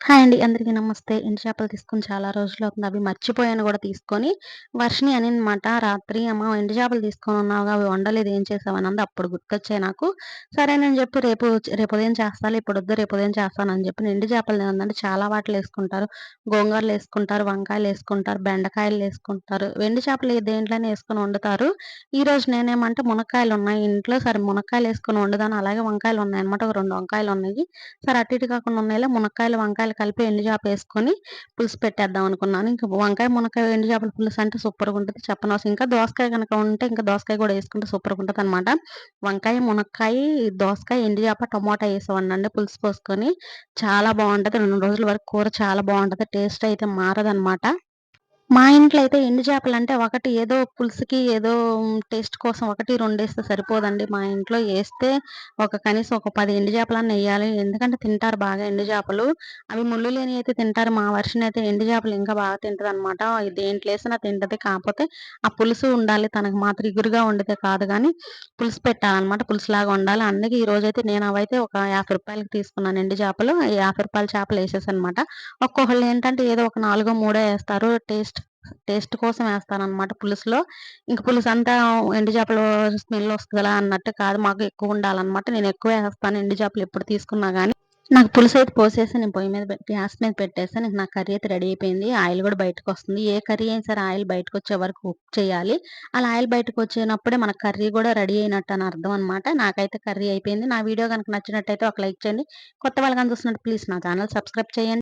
Hi అండి. అందరికీ నమస్తే. ఎండు చేపలు తీసుకొని చాలా రోజులవుతుంది. అవి మర్చిపోయాను గూడా తీసుకొని. వర్షిణి అనిందమాట రాత్రి, "అమ్మ ఎండు చేపలు తీసుకొనున్నావుగా అవి వండలేదు ఏం చేసావు?" అనంది. అప్పుడు గుర్తొచ్చాయి నాకు. సరేనని జెప్పి రేపు ఉదయం చేస్తాలే ఇప్పుడొద్దు రేపు ఉదయం చేస్తానని జెప్పి ఎండు చేపలనేందంటే చాలా వాటిలేసుకుంటారు. గోంగూరలేసుకుంటారు, వంకాయలేసుకుంటారు, బెండకాయలేసుకుంటారు. ఎండు చేపలు దేంట్లోనే యేసుకొని వండుతారు. ఈరోజు నేనేమంటే మునక్కాయలున్నాయి ఇంట్లో. సరే మునక్కాయలేసుకొని వండుదాం. అలాగే వంకాయలున్నాయన్నమాట. ఒక 2 వంకాయలున్నాయి. సరే అటు ఇటు కాకుండా ఉన్నాయిలే మునక్కాయలు, వంకాయలు కలిపి ఎండు చేపేసుకొని పులుసు పెట్టేద్దాం అనుకున్నాను. ఇంక వంకాయ, మునక్కాయ, ఎండు చేపల పులుసు అంటే సూపర్‌గుంటది చెప్పనవసరం ఇంకా దోసకాయ గనక ఉంటే ఇంకా దోసకాయ గూడా యేసుకుంటే సూపర్‌గుంటదనమాట. వంకాయ, మునక్కాయి, దోసకాయ, ఎండు చేప, టమోటా యేసేవాడినండి పులుసు పోసుకొని. చాలా బావుంటది. 2 రోజుల వరకు కూర చాలా బావుంటది. టేస్ట్ అయితే మారదనమాట. మా ఇంట్లో అయితే ఎండు చేపలంటే ఒకటి ఏదో పులుసుకి ఏదో టేస్ట్ కోసం 1, 2 ఏస్తే సరిపోదండి. మా ఇంట్లో ఏస్తే కనీసం ఒక 10 ఎండు చేపలన్నా ఎయ్యాలి. ఎందుకంటే తింటారు బాగా ఎండు చేపలు. అవి ముళ్ళు లేనియి అయితే తింటారు. మా వర్షిని అయితే ఎండు చేపలు ఇంకా బాగా తింటదనమాట. దేంట్లో ఏసినా తింటది. కాపోతే ఆ పులుసు ఉండాలి. తనకు మాత్రం ఇగురుగా వండితే కాదు గానీ, పులుసు పెట్టాలనమాట. పులుసులాగా వండాలి. అందుకే ఈరోజైతే నేను అవైతే ఒక రూ. 50కి తీసుకున్నాను ఎండు చేపలు. రూ. 50 చేపలేసేసానమాట. ఒక్కొక్కళ్ళేంటంటే ఏదో ఒక నాలుగో, మూడో ఏస్తారు. టేస్ట్ కోసం ఏస్తారనమాట పులుసులో. ఇంక పులుసంతా ఎండు చేపలు స్మెల్లొస్తదిలా అన్నట్టు కాదు. మాకు ఎక్కువుండాలనమాట. నేనెక్కువే ఏస్తాను ఎండు చేపలు ఎప్పుడు తీసుకున్నా గానీ. నాకు పులుసైతే పోసేసి నేను పొయ్యి మీద గ్యాస్ మీద పెట్టేసాను. ఇంక నా కర్రీ అయితే రెడీ అయిపోయింది. ఆయిల్ గూడా బయటకొస్తుంది. ఏ కర్రీ అయినా సరే ఆయిల్ బయటకొచ్చే వరకు కుక్ చేయాలి. అలా ఆయిల్ బయటకొచ్చినప్పుడే మన కర్రీ గూడా రెడీ అయినట్టు అని అర్థం అనమాట. నాకైతే కర్రీ అయిపోయింది. నా వీడియో గనుక నచ్చినట్టయితే ఒక లైక్ చేయండి. కొత్త వాళ్ళు గాని చూస్తున్నట్టు ప్లీజ్ నా ఛానల్ సబ్స్క్రైబ్ చేయండి.